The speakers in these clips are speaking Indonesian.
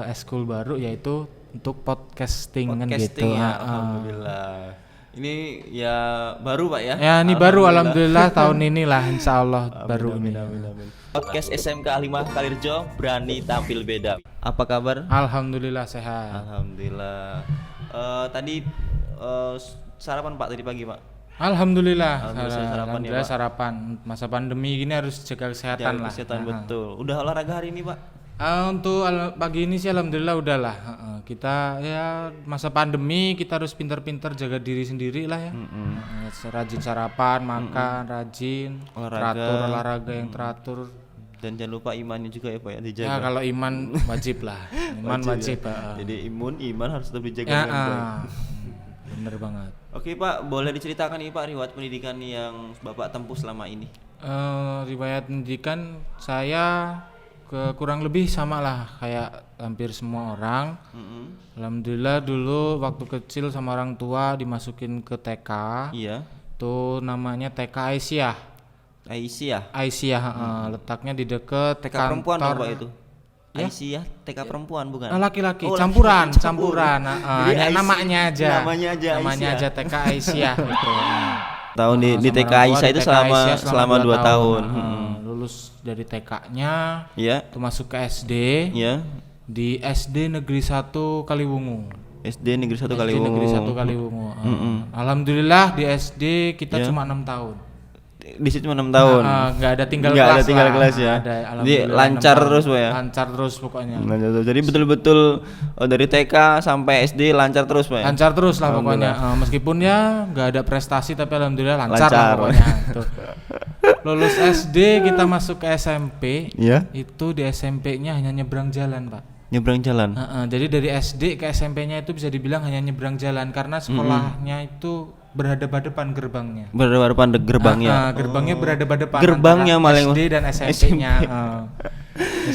eskul baru yaitu untuk podcasting kan gitu. Podcasting ya, alhamdulillah. Ini ya baru Pak ya? Ya ini baru alhamdulillah tahun inilah insya Allah baru ini. Amin. Podcast SMK 5 Kalirjo berani tampil beda. Apa kabar? Alhamdulillah sehat. Alhamdulillah. Tadi sarapan Pak tadi pagi Pak? Alhamdulillah sarapan ya, Pak. sarapan. Masa pandemi gini harus jaga kesehatan lah. Kesehatan betul. Udah olahraga hari ini Pak? Untuk pagi ini sih alhamdulillah udahlah. Kita ya masa pandemi kita harus pintar-pintar jaga diri sendiri lah ya. Rajin sarapan, makan, rajin, olahraga yang teratur. Dan jangan lupa imannya juga ya Pak ya dijaga. Ya kalau iman wajib lah. Iman wajib. Ya. Jadi iman harus tetap dijaga Ya, dengan baik. bener banget. Oke Pak, boleh diceritakan nih Pak riwayat pendidikan yang Bapak tempuh selama ini? Riwayat pendidikan saya kurang lebih sama lah kayak hampir semua orang. Alhamdulillah dulu waktu kecil sama orang tua dimasukin ke TK. Iya. Itu namanya TK Aisyah. Aisyah, letaknya di dekat TK perempuan Pak itu. Ya? Aisyah TK perempuan bukan? Laki-laki, campuran. Jadi namanya aja. Namanya aja TK Aisyah gitu. Tahun di TK Aisyah itu selama 2 tahun. Lulus dari TK-nya, ya. Itu masuk ke SD. Ya. Di SD Negeri 1 Kaliwungu. SD Negeri 1 Kaliwungu. Alhamdulillah di SD kita cuma 6 tahun. Di situ 6 tahun. Enggak ada tinggal kelas ya. Jadi lancar terus Pak ya. Lancar terus pokoknya. Jadi betul-betul dari TK sampai SD lancar terus Pak ya. Lancar terus lah pokoknya. Meskipun ya enggak ada prestasi tapi alhamdulillah lancar. Lah pokoknya. Lulus SD kita masuk ke SMP. Ya. Itu di SMP-nya hanya nyebrang jalan, Pak. Nyebrang jalan. Jadi dari SD ke SMP-nya itu bisa dibilang hanya nyebrang jalan karena sekolahnya itu berhadapan gerbangnya. Gerbangnya berhadapan. Gerbangnya malah SD dan SMP-nya.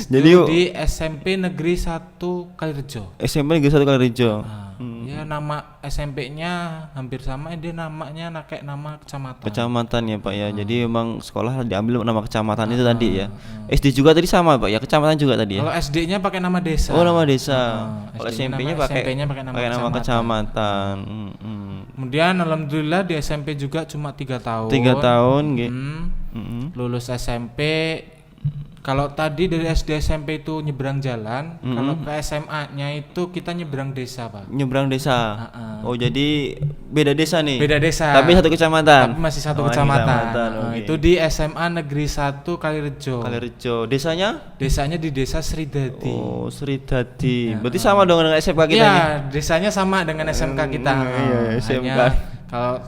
Jadi di SMP Negeri 1 Kalirjo. SMP Negeri 1 Kalirjo. Ya nama SMP-nya hampir sama, dia namanya kayak nama kecamatan. Kecamatan ya Pak ya. Jadi memang sekolah diambil nama kecamatan itu tadi ya. SD juga tadi sama Pak ya, kecamatan juga tadi ya. Kalau SD-nya pakai nama desa. Oh, nama desa. Kalau SMP-nya pakai nama kecamatan. Kemudian alhamdulillah di SMP juga cuma 3 tahun. 3 tahun nggih. Lulus SMP. Kalau tadi dari SD SMP itu nyebrang jalan, kalau ke SMA-nya itu kita nyebrang desa, Pak. Nyebrang desa. Oh, jadi beda desa nih. Beda desa. Tapi satu kecamatan. Tapi masih satu kecamatan. Okay. Itu di SMA Negeri 1 Kalirjo. Desanya? Desanya di Desa Sridadi. Oh, Sridadi. Berarti sama dong dengan SMK kita nih. Iya, desanya sama dengan SMK kita. Iya, SMK. Kalau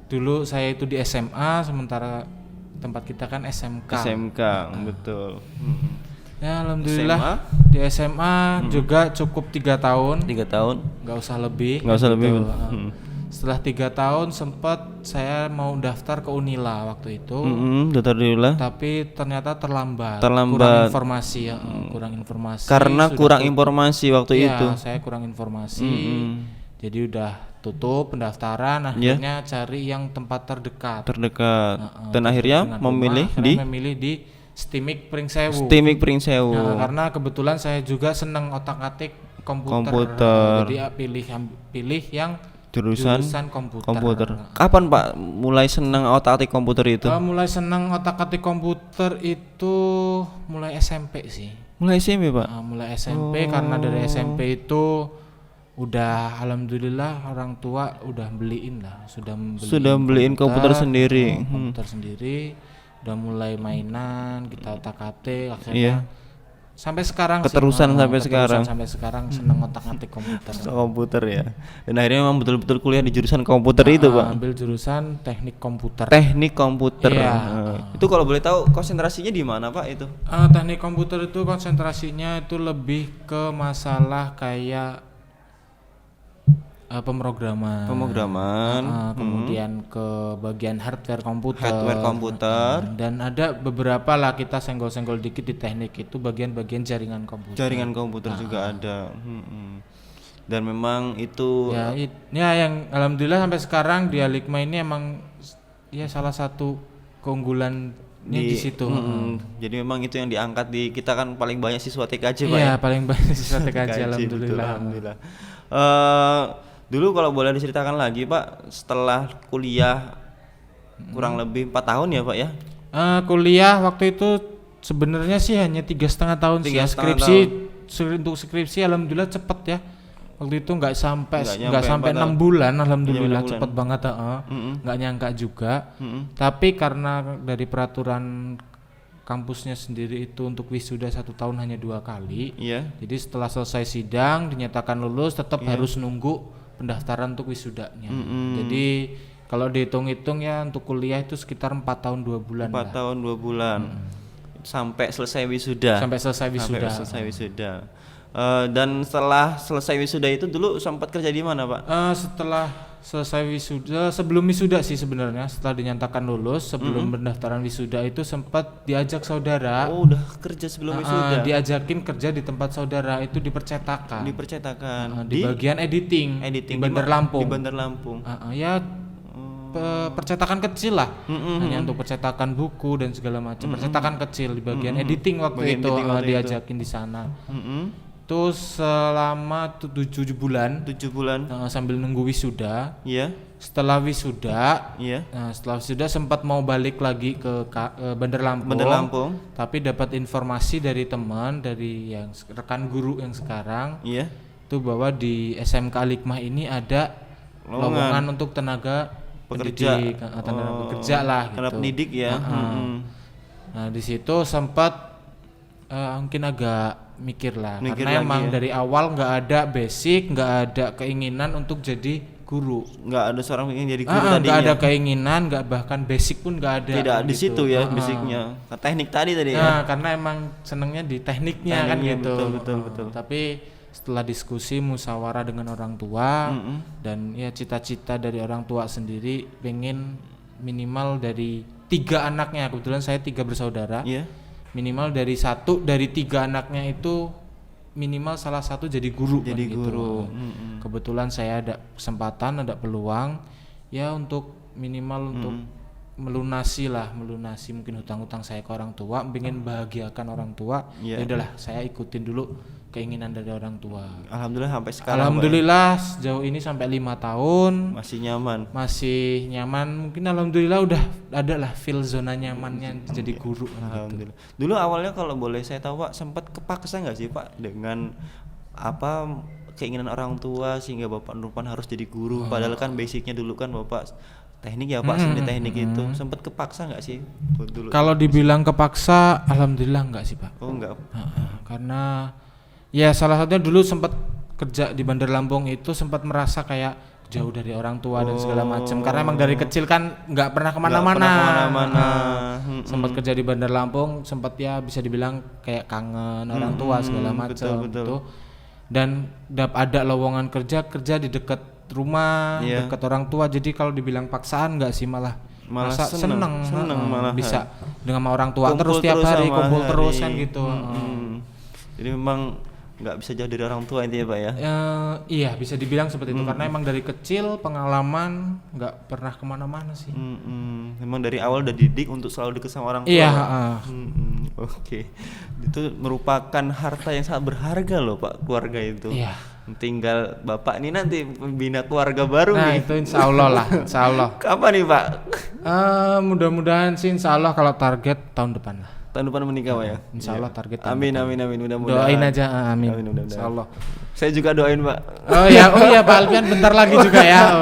dulu saya itu di SMA, sementara tempat kita kan SMK. Betul. Ya alhamdulillah SMA? Di SMA juga cukup 3 tahun. 3 tahun. Nggak usah lebih. Setelah 3 tahun sempat saya mau daftar ke Unila waktu itu. Daftar di Unila. Tapi ternyata terlambat. Kurang informasi. Karena kurang informasi waktu itu. Iya, saya kurang informasi. Jadi udah tutup pendaftaran, akhirnya cari yang tempat terdekat. Dan akhirnya memilih di Stimik Pringsewu. Karena kebetulan saya juga senang otak-atik komputer. Jadi pilih yang jurusan komputer. Kapan Pak mulai senang otak-atik komputer itu? Mulai senang otak-atik komputer itu mulai SMP sih. Mulai SMP Pak? Mulai SMP karena dari SMP itu udah alhamdulillah orang tua udah sudah beliin komputer sendiri. Udah mulai mainan, kita otak-atik akhirnya sampai sekarang sampai sekarang seneng otak-atik komputer ya. Dan akhirnya memang betul-betul kuliah di jurusan komputer itu Pak. Ambil jurusan teknik komputer. Iya. Itu kalau boleh tahu konsentrasinya di mana Pak itu? Teknik komputer itu konsentrasinya itu lebih ke masalah kayak pemrograman, kemudian ke bagian hardware komputer, dan ada beberapa lah kita senggol-senggol dikit di teknik itu bagian-bagian jaringan komputer juga ada. Dan memang itu ya yang alhamdulillah sampai sekarang di Alikma ini emang ya salah satu keunggulan di situ. Jadi memang itu yang diangkat di kita kan paling banyak siswa TKJ Pak Iya, ya. paling banyak siswa TKJ betul, alhamdulillah. alhamdulillah. Dulu kalau boleh diceritakan lagi Pak, setelah kuliah kurang lebih 4 tahun ya Pak ya. Kuliah waktu itu sebenarnya sih hanya 3,5 tahun sih. 3,5 Skripsi untuk skripsi alhamdulillah cepet ya. Waktu itu nggak sampai 6 bulan, alhamdulillah cepet banget. Nggak nyangka juga. Tapi karena dari peraturan kampusnya sendiri itu untuk wisuda 1 tahun hanya 2 kali. Jadi setelah selesai sidang dinyatakan lulus, tetap harus nunggu pendaftaran untuk wisudanya. Jadi kalau dihitung-hitung ya untuk kuliah itu sekitar 4 tahun 2 bulan. 4 tahun 2 bulan. Sampai selesai wisuda. Sampai selesai wisuda. Dan setelah selesai wisuda itu dulu sempat kerja di mana Pak? Setelah selesai wisuda, sebelum wisuda sih sebenarnya, setelah dinyatakan lulus, sebelum pendaftaran wisuda itu sempat diajak saudara. Oh, udah kerja sebelum wisuda. Diajakin kerja di tempat saudara itu di percetakan. Di bagian editing di Bandar Lampung. Di Bandar Lampung. Ya percetakan kecil lah, hanya untuk percetakan buku dan segala macam. Percetakan kecil di bagian editing waktu itu diajakin di sana. Itu selama 7 bulan. 7 bulan. Sambil nunggu wisuda. Setelah wisuda, setelah wisuda sempat mau balik lagi ke Bandar Lampung. Tapi dapat informasi dari teman, dari yang rekan guru yang sekarang, itu bahwa di SMK Al-Hikmah ini ada lowongan untuk tenaga pekerja lah gitu. Pendidik ya. Nah di situ sempat mungkin agak mikir lah, karena emang dari awal nggak ada basic, nggak ada keinginan untuk jadi guru. Nggak ada seorang ingin jadi guru tadinya. Nggak ada keinginan, nggak bahkan basic pun nggak ada. Tidak di situ ya basicnya. Teknik tadi ya. Karena emang senengnya di tekniknya kan gitu. Betul. Tapi setelah diskusi musyawarah dengan orang tua dan ya cita-cita dari orang tua sendiri pengen minimal dari 3 anaknya, kebetulan saya 3 bersaudara, minimal dari 3 anaknya itu minimal salah satu jadi guru. Kebetulan saya ada kesempatan, ada peluang ya untuk minimal untuk melunasi mungkin hutang-hutang saya ke orang tua, pengen bahagiakan orang tua. Ya udahlah, saya ikutin dulu keinginan dari orang tua. Alhamdulillah sampai sekarang. Alhamdulillah sejauh ini sampai 5 tahun masih nyaman. Mungkin alhamdulillah udah ada lah feel zona nyamannya jadi guru. Alhamdulillah. Gitu. Dulu awalnya kalau boleh saya tahu Pak, sempat kepaksa nggak sih Pak dengan keinginan orang tua sehingga Bapak Nurpan harus jadi guru? Padahal kan basicnya dulu kan Bapak teknik ya Pak, seni teknik itu. Sempat kepaksa nggak sih dulu? Kalau dibilang kepaksa, alhamdulillah nggak sih Pak. Oh enggak. Karena ya salah satunya dulu sempat kerja di Bandar Lampung itu sempat merasa kayak jauh dari orang tua dan segala macam, karena emang dari kecil kan nggak pernah kemana-mana. Sempat kerja di Bandar Lampung, sempat ya bisa dibilang kayak kangen orang tua segala macam gitu. Dan ada lowongan kerja di dekat rumah, dekat orang tua. Jadi kalau dibilang paksaan nggak sih, malah seneng malah bisa dengan orang tua terus tiap hari kumpul terus kan gitu. Jadi memang nggak bisa jauh dari orang tua intinya Pak ya? Iya bisa dibilang seperti itu, karena emang dari kecil pengalaman nggak pernah kemana-mana sih. Memang dari awal udah didik untuk selalu dekat sama orang tua. Iya. Oke. Itu merupakan harta yang sangat berharga loh Pak, keluarga itu. Iya. Tinggal Bapak ini nanti membina keluarga baru nih. Nah itu insya Allah lah, insya Allah. Kapan nih Pak? Mudah-mudahan sih insya Allah, kalau target tahun depan lah. Tahun depan menikah Pak ya? Insya Allah target. Amin. Mudah-mudahan. Doain aja, amin. Insya Allah. Saya juga doain Pak. Oh iya Pak Alfian bentar lagi juga ya.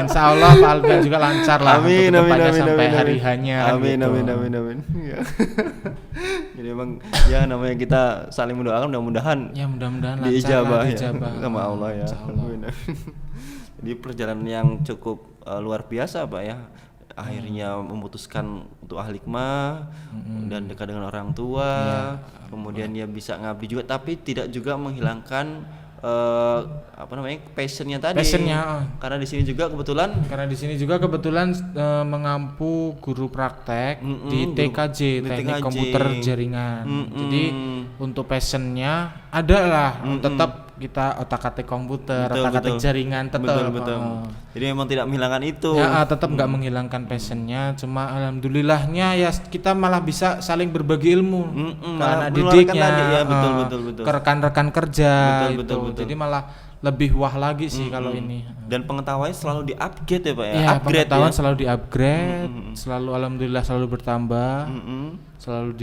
Insya Allah Pak Alfian juga lancar lah. Amin. Sampai hari hanya. Amin. Jadi emang ya namanya kita saling mendoakan, mudah-mudahan. Ya mudah-mudahan lancar diijabah lah, ya sama Allah ya. Jadi perjalanan yang cukup luar biasa Pak ya. Akhirnya memutuskan untuk Al-Hikmah dan dekat dengan orang tua, kemudian dia bisa ngabdi juga, tapi tidak juga menghilangkan passionnya tadi. Karena di sini juga kebetulan mengampu guru praktek di TKJ, teknik komputer jaringan. Jadi untuk passionnya ada lah, tetap kita otak-atik komputer, Betul, otak-atik betul. jaringan tetap. Betul. Jadi memang tidak menghilangkan itu. Ya, tetap nggak menghilangkan passionnya, cuma alhamdulillahnya ya kita malah bisa saling berbagi ilmu ke malah anak menularkan didiknya, tadi, ya, betul. ke rekan-rekan kerja, Betul. Jadi malah lebih wah lagi sih kalau ini. Dan pengetahuannya selalu di-upgrade ya Pak ya. Ya, Upgrade pengetahuan ya. selalu di-upgrade, selalu alhamdulillah selalu bertambah. Selalu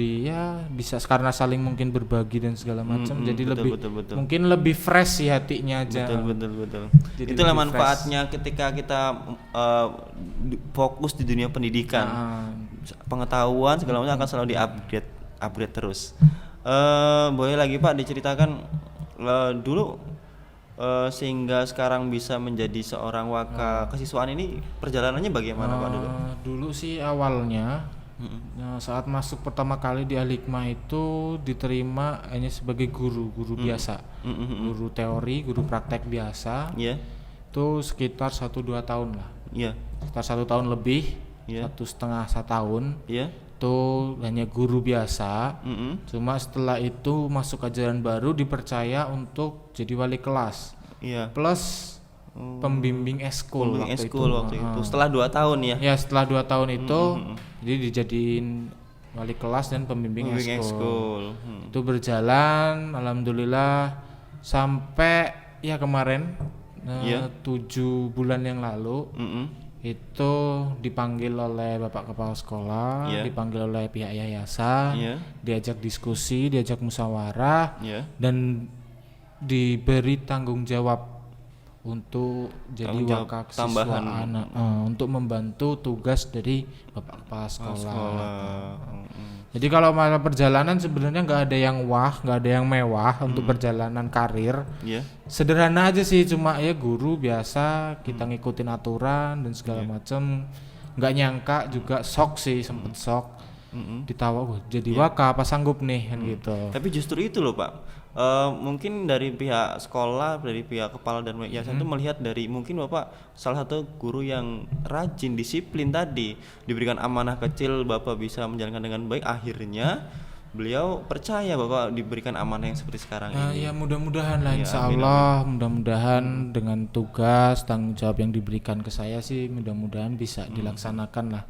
bisa karena saling mungkin berbagi dan segala macam, jadi betul. mungkin lebih fresh sih hatinya aja. Betul. Jadi Itulah lebih manfaatnya ketika kita fokus di dunia pendidikan. Pengetahuan segala macam akan selalu upgrade terus. Boleh lagi Pak diceritakan dulu sehingga sekarang bisa menjadi seorang waka kesiswaan ini perjalanannya bagaimana Pak dulu? Dulu sih awalnya saat masuk pertama kali di Al-Hikmah itu diterima hanya sebagai guru biasa, guru teori, guru praktek biasa. Itu sekitar 1-2 tahun lah. Sekitar 1 tahun lebih, 1,5 tahun. Itu hanya guru biasa. Cuma setelah itu masuk ajaran baru dipercaya untuk jadi wali kelas. Plus pembimbing eskul waktu itu. Setelah 2 tahun ya? Ya, setelah 2 tahun itu jadi dijadiin wali kelas dan pembimbing eskul. Itu berjalan alhamdulillah sampai ya kemarin 7 bulan yang lalu itu dipanggil oleh Bapak Kepala Sekolah, dipanggil oleh pihak yayasan, diajak diskusi, diajak musyawarah, dan diberi tanggung jawab untuk jadi waka kesiswaan, untuk membantu tugas dari Bapak Kepala Sekolah. Jadi kalau masalah perjalanan sebenarnya nggak ada yang nggak ada yang mewah untuk perjalanan karir. Sederhana aja sih, cuma ya guru biasa, kita ngikutin aturan dan segala macam. Nggak nyangka juga sempet shock. Ditawa, jadi waka apa sanggup nih kan gitu. Tapi justru itu loh Pak. Mungkin dari pihak sekolah, dari pihak kepala dan yayasan itu melihat dari mungkin Bapak salah satu guru yang rajin, disiplin tadi, diberikan amanah kecil Bapak bisa menjalankan dengan baik, akhirnya beliau percaya Bapak diberikan amanah yang seperti sekarang ini. Ya mudah-mudahan lah, insya Allah mudah-mudahan dengan tugas tanggung jawab yang diberikan ke saya sih mudah-mudahan bisa dilaksanakan lah.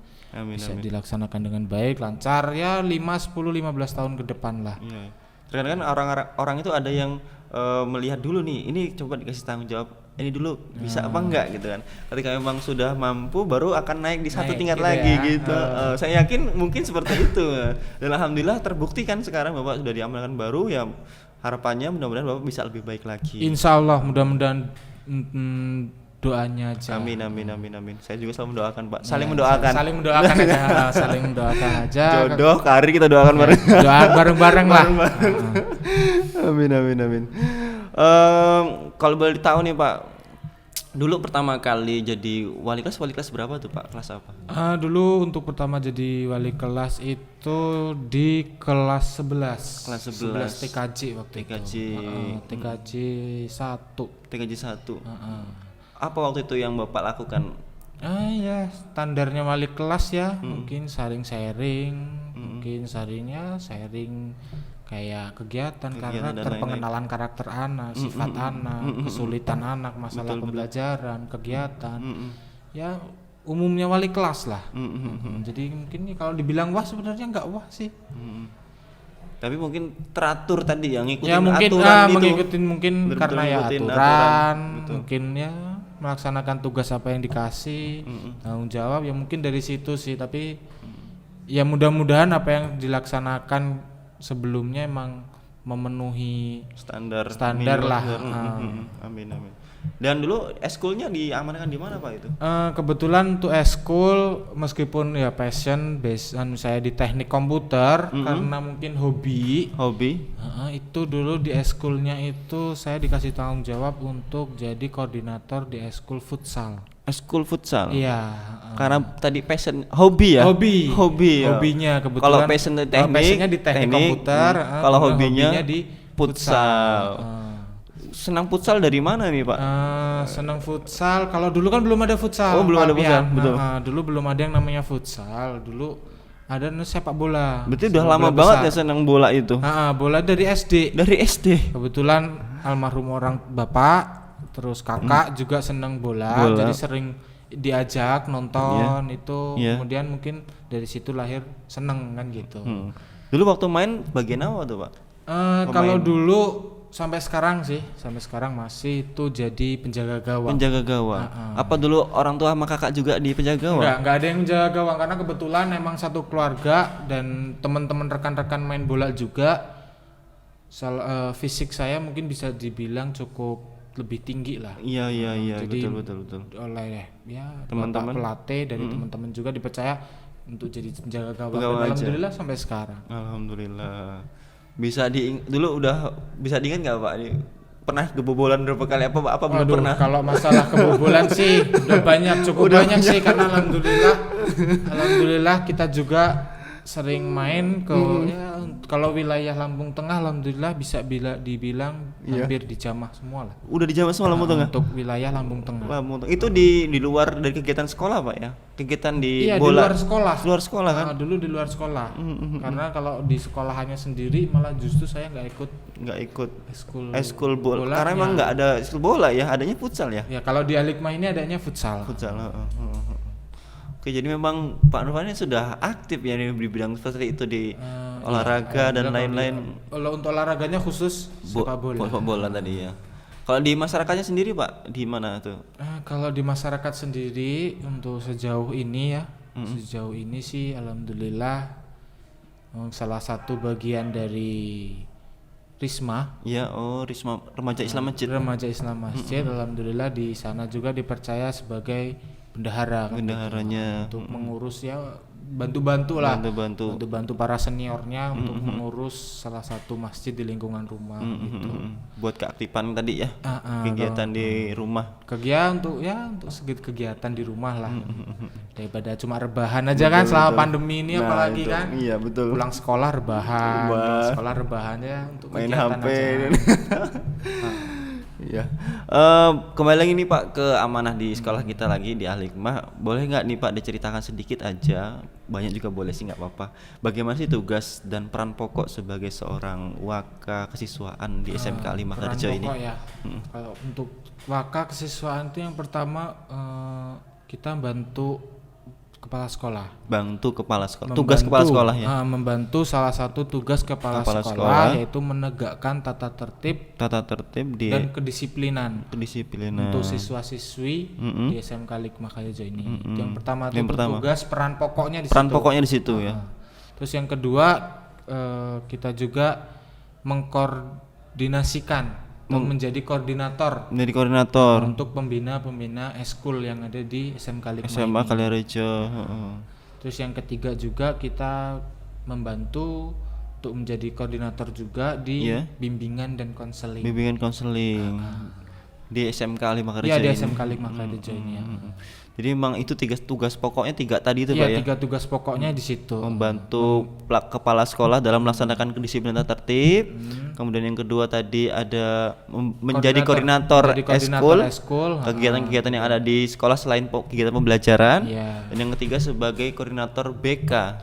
Bisa dilaksanakan dengan baik, lancar ya 5, 10, 15 tahun ke depan lah. Terkadang kan orang itu ada yang melihat dulu nih, ini coba dikasih tanggung jawab ini dulu bisa apa enggak gitu kan. Ketika memang sudah mampu baru akan naik di satu tingkat gitu lagi gitu. Saya yakin mungkin seperti itu. Dan alhamdulillah terbukti kan sekarang Bapak sudah diamanahkan baru, ya harapannya mudah-mudahan Bapak bisa lebih baik lagi. Insya Allah mudah-mudahan doanya aja. Amin. Saya juga selalu mendoakan Pak. Saling mendoakan aja. Saling mendoakan aja. Jodoh, karir kita doakan bareng. Doa bareng-bareng lah. Amin. Kalau boleh tahu nih Pak, dulu pertama kali jadi wali kelas berapa tuh Pak? Kelas apa? Dulu untuk pertama jadi wali kelas itu di kelas 11. Kelas 11 TKJ waktu itu. TKJ 1. Apa waktu itu yang Bapak lakukan? Ya standarnya wali kelas ya, mungkin sharing kayak kegiatan karakter, pengenalan karakter anak, sifat anak, kesulitan anak, masalah pembelajaran, kegiatan. Ya umumnya wali kelas lah. Jadi mungkin kalau dibilang wah sebenarnya nggak wah sih. Tapi mungkin teratur tadi yang ngikutin ya, mungkin, aturan itu. Mengikutin mungkin karena ya aturan. Mungkin ya melaksanakan tugas apa yang dikasih, tanggung jawab ya mungkin dari situ sih. Tapi ya mudah-mudahan apa yang dilaksanakan sebelumnya emang memenuhi standar lah. Amin. Dan dulu eskulnya diamankan di mana Pak itu? Kebetulan tuh eskul meskipun ya passion basean saya di teknik komputer, karena mungkin hobi. Itu dulu di eskulnya itu saya dikasih tanggung jawab untuk jadi koordinator di eskul futsal. Eskul futsal. Iya. Karena tadi passion hobi ya. Hobinya kebetulan. Kalau passion di teknik, di teknik komputer. Kalau hobinya di futsal. Senang futsal dari mana nih Pak? Senang futsal. Kalau dulu kan belum ada futsal. Belum ada futsal. Betul. Dulu belum ada yang namanya futsal. Dulu Ada sepak bola. Berarti udah Sepak lama bola banget besar. ya senang bola itu. Bola dari SD. Dari SD. Kebetulan almarhum orang bapak, terus kakak juga senang bola, jadi sering diajak nonton itu. Kemudian mungkin dari situ lahir seneng kan gitu. Dulu waktu main bagian apa tuh Pak? Kalau dulu sampai sekarang masih itu jadi penjaga gawang. Penjaga gawang. Apa dulu orang tua sama kakak juga di penjaga gawang? Enggak ada yang menjaga gawang karena kebetulan emang satu keluarga dan teman-teman rekan-rekan main bola juga. Fisik saya mungkin bisa dibilang cukup lebih tinggi lah. Iya. Jadi betul. oleh Teman-teman pelatih dari teman-teman juga dipercaya untuk jadi penjaga gawang. Pegawai Dan alhamdulillah sampai sekarang. Alhamdulillah. Dulu udah bisa diingat nggak Pak? Pernah kebobolan berapa kali? Apa belum pernah? Kalau masalah kebobolan sih udah banyak, cukup banyak sih karena alhamdulillah kita juga sering main ke kalau wilayah Lampung Tengah alhamdulillah bisa dibilang hampir dijamah semua lah. Udah dijamah semua Lampung Tengah? Untuk wilayah Lampung Tengah. Itu di luar dari kegiatan sekolah Pak ya? Kegiatan di bola? Di luar sekolah. Luar sekolah kan? Dulu di luar sekolah. Karena kalau di sekolahannya sendiri malah justru saya nggak ikut eskul bola. Karena emang nggak ada eskul bola ya, adanya futsal ya? Ya kalau di Alikma ini adanya futsal. Oke, jadi memang Pak Nurfani sudah aktif ya di bidang seperti itu di olahraga dan lain-lain. Kalau untuk olahraganya khusus sepak bola tadi ya. Kalau di masyarakatnya sendiri Pak, di mana tuh? Kalau di masyarakat sendiri untuk sejauh ini sih alhamdulillah salah satu bagian dari Risma. Ya, Risma Remaja Islam Masjid. Remaja Islam Masjid, alhamdulillah di sana juga dipercaya sebagai bendaharanya untuk mengurus bantu-bantu para seniornya untuk mengurus salah satu masjid di lingkungan rumah gitu. Buat keaktifan tadi ya, kegiatan di rumah. Untuk sedikit kegiatan di rumah lah. Daripada cuma rebahan aja kan selama pandemi ini apalagi itu, kan. Iya, betul. Pulang sekolah rebahan ya untuk main kegiatan HP. Iya. Kembali lagi nih Pak ke amanah di sekolah kita lagi di Al-Hikmah. Boleh nggak nih Pak diceritakan sedikit aja, banyak juga boleh sih nggak apa-apa. Bagaimana sih tugas dan peran pokok sebagai seorang waka kesiswaan di SMK 5 Karjo ini? Ya. Kalau untuk waka kesiswaan itu yang pertama kita bantu kepala sekolah. Tugas kepala sekolah ya. Membantu salah satu tugas kepala sekolah yaitu menegakkan tata tertib dan kedisiplinan untuk siswa-siswi di SMK Hikmah Karjo ini. Yang pertama itu tugas peran pokoknya di situ. Ya. Terus yang kedua kita juga mengkoordinasikan menjadi koordinator untuk pembina eskul yang ada di SMK Hikmah Karjo. Terus yang ketiga juga kita membantu untuk menjadi koordinator juga di bimbingan dan konseling. Di SMK 5 Karjo. Iya, di SMK 5 Karjo ini ya. Jadi memang itu tugas pokoknya 3 tadi itu Pak ya. 3 tugas pokoknya di situ. Membantu kepala sekolah dalam melaksanakan kedisiplinan tata tertib. Kemudian yang kedua tadi ada menjadi koordinator eskul, kegiatan-kegiatan yang ada di sekolah selain kegiatan pembelajaran. Dan yang ketiga sebagai koordinator BK.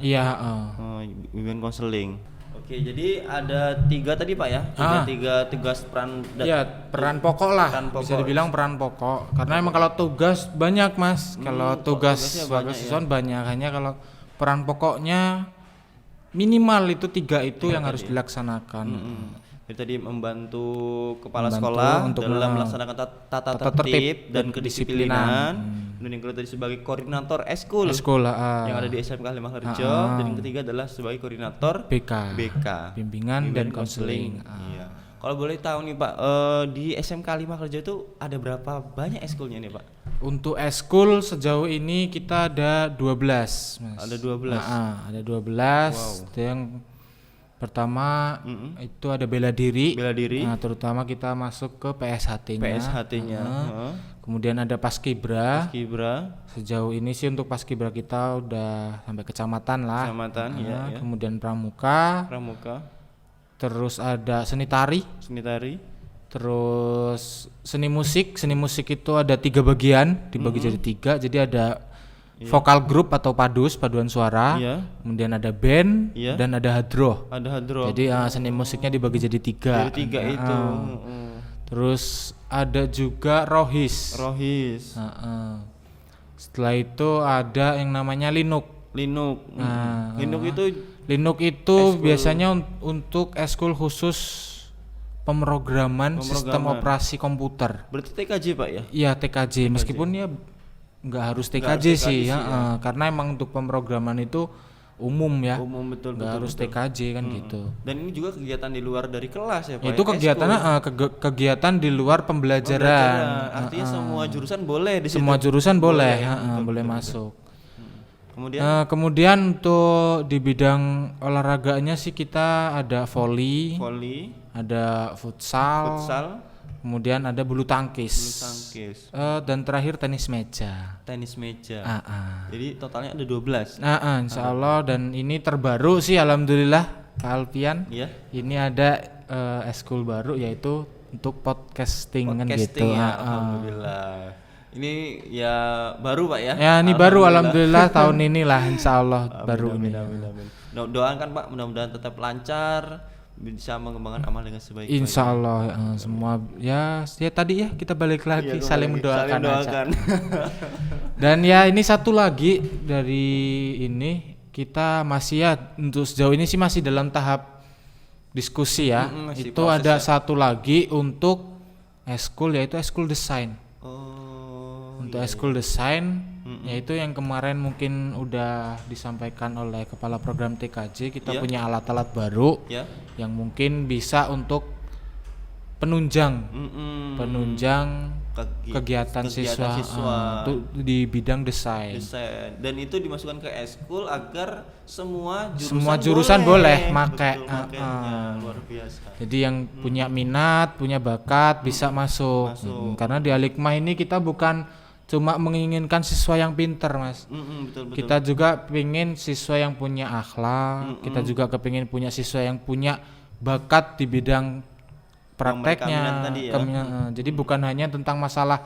Bimbingan konseling. Oke, jadi ada 3 tadi Pak ya, tiga tugas peran. Peran pokok lah, bisa dibilang peran pokok. Karena emang kalau tugas banyak Mas, kalau tugas siswaan banyak. Hanya kalau peran pokoknya minimal itu 3 itu yang harus dilaksanakan. Jadi tadi membantu kepala sekolah untuk dalam melaksanakan tata tertib dan kedisiplinan. Dan yang kedua tadi sebagai koordinator eskul yang ada di SMK 5 Karjo. Dan yang ketiga adalah sebagai koordinator BK bimbingan dan konseling. Iya. Kalau boleh tahu nih Pak, di SMK 5 Karjo itu ada berapa banyak eskulnya nih Pak? Untuk eskul sejauh ini kita ada 12 Mas. Ada 12. Ada 12. Wow. Yang pertama itu ada bela diri. Terutama kita masuk ke PSHT-nya. Kemudian ada Paskibra. Sejauh ini sih untuk Paskibra kita udah sampai kecamatan lah. Kemudian Pramuka. Terus ada seni tari. Terus seni musik itu ada 3 bagian, dibagi jadi 3. Jadi ada vokal grup atau paduan suara, Iya. kemudian ada band, Iya. dan ada hadroh. Ada hadroh. Jadi seni musiknya dibagi jadi 3. Dari 3 itu. Terus ada juga rohis. Rohis. Setelah itu ada yang namanya linuk. Linuk. Linuk itu Linuk itu biasanya untuk eskul khusus pemrograman sistem operasi komputer. berarti TKJ Pak ya? Iya TKJ, meskipun ya nggak harus TKJ sih ya, karena emang untuk pemrograman itu umum ya, Umum betul. nggak harus TKJ kan gitu. Dan ini juga kegiatan di luar dari kelas ya Pak? Itu ya? kegiatan kegiatan di luar pembelajaran. Artinya semua jurusan boleh di situ. Semua jurusan boleh, boleh masuk. Kemudian untuk di bidang olahraganya sih kita ada volley, ada futsal, kemudian ada bulu tangkis. Dan terakhir tenis meja. Jadi totalnya ada 12. Insya Allah, dan ini terbaru sih alhamdulillah Pak Alfian. Iya. Ini ada eskul baru yaitu untuk podcasting kan gitu. Ya, alhamdulillah. Ini ya baru Pak ya? Ya ini baru alhamdulillah tahun inilah insya Allah baru ini. Amin. Doakan Pak, mudah-mudahan tetap lancar, bisa mengembangkan amal dengan sebaik-baiknya. Insya Allah semua ya tadi ya kita balik lagi saling mendoakan aja. Dan ya ini satu lagi dari ini, kita masih ya untuk sejauh ini sih masih dalam tahap diskusi ya. Itu ada satu lagi untuk eskul yaitu eskul desain. Untuk eskul desain yaitu yang kemarin mungkin udah disampaikan oleh kepala program TKJ, kita punya alat-alat baru yang mungkin bisa untuk penunjang kegiatan siswa untuk di bidang desain. Dan itu dimasukkan ke eskul agar semua jurusan boleh pakai. Luar biasa. Jadi yang punya minat, punya bakat bisa masuk. Karena di Al-Hikmah ini kita bukan cuma menginginkan siswa yang pinter Mas. Betul. Kita juga pengen siswa yang punya akhlak, kita juga kepingin punya siswa yang punya bakat di bidang prakteknya. Jadi bukan hanya tentang masalah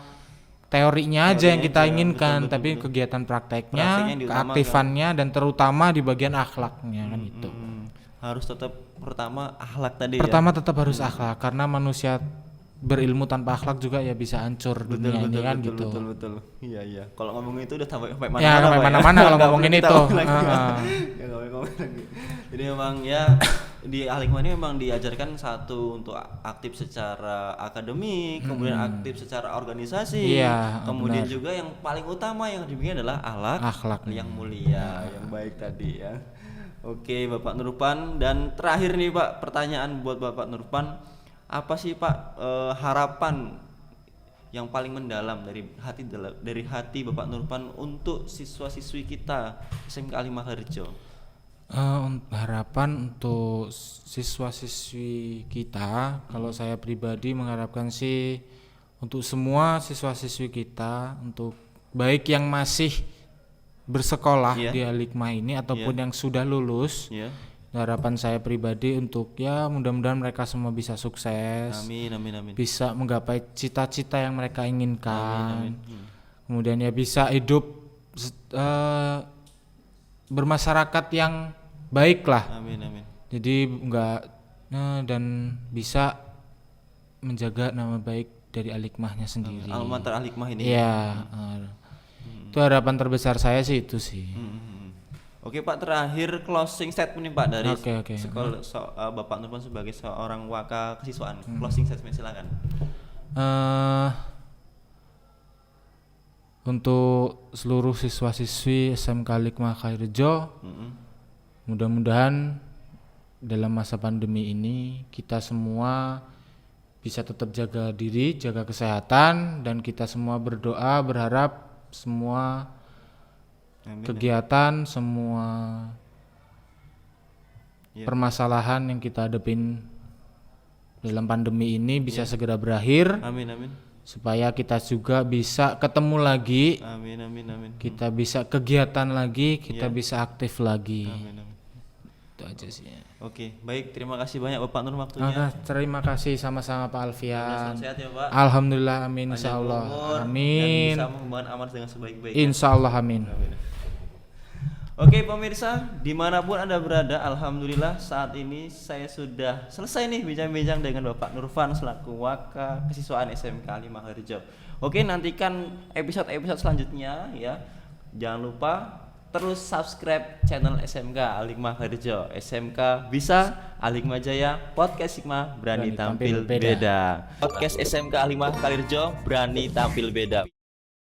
teorinya aja yang kita inginkan, tapi kegiatan prakteknya, keaktifannya, dan terutama di bagian akhlaknya kan itu. Harus tetap pertama akhlak tadi. Pertama tetap harus akhlak, karena manusia berilmu tanpa akhlak juga ya bisa hancur dunia ini kan gitu. Betul. Iya. Kalau ngomongin itu udah sampai mana-mana. Ya, sampai mana-mana kalau ngomongin itu. Jadi memang ya di Al-Hikmah ini memang diajarkan satu untuk aktif secara akademik, kemudian aktif secara organisasi, kemudian juga yang paling utama yang dibikin adalah akhlak yang mulia, yang baik tadi ya. Oke, Bapak Nurpan, dan terakhir nih Pak, pertanyaan buat Bapak Nurpan, apa sih Pak harapan yang paling mendalam dari hati Bapak Nurpan untuk siswa-siswi kita SMK Al-Hikmah Harjo? Harapan untuk siswa-siswi kita, kalau saya pribadi mengharapkan sih untuk semua siswa-siswi kita, untuk baik yang masih bersekolah di Al-Hikmah ini ataupun yang sudah lulus. Harapan saya pribadi untuk ya mudah-mudahan mereka semua bisa sukses. Amin. Bisa menggapai cita-cita yang mereka inginkan. Kemudian ya bisa hidup bermasyarakat yang baik lah. Amin. Jadi dan bisa menjaga nama baik dari Al-Hikmahnya sendiri. Almater Al-Hikmah ini. Iya. Itu harapan terbesar saya sih itu sih. Oke Pak, terakhir closing statement nih Pak dari sekolah Bapak Nurpan sebagai seorang waka kesiswaan. Closing statement silakan. Untuk seluruh siswa-siswi SMK Al-Hikmah Harjo, mudah-mudahan dalam masa pandemi ini kita semua bisa tetap jaga diri, jaga kesehatan, dan kita semua berdoa berharap semua kegiatan, semua permasalahan yang kita hadapin dalam pandemi ini bisa segera berakhir. Amin. Supaya kita juga bisa ketemu lagi. Amin. Kita bisa kegiatan lagi, kita bisa aktif lagi. Amin. Itu aja sih. Oke, baik, terima kasih banyak Bapak Nur waktunya. Terima kasih sama-sama Pak Alfian. Sehat ya Pak. Alhamdulillah, amin, Panjang insyaallah. umur, Amin. Dan bisa mengembangkan amal dengan sebaik-baiknya. Insyaallah, amin. Oke pemirsa, dimanapun Anda berada, Alhamdulillah saat ini saya sudah selesai nih bincang-bincang dengan Bapak Nurfan selaku Waka Kesiswaan SMK 5 Harjo. Oke, nantikan episode-episode selanjutnya ya. Jangan lupa terus subscribe channel SMK Al-Hikmah Harjo. SMK bisa, Al-Hikmah Jaya, Podcast Hikmah berani tampil beda. Podcast SMK Al-Hikmah Harjo berani tampil beda.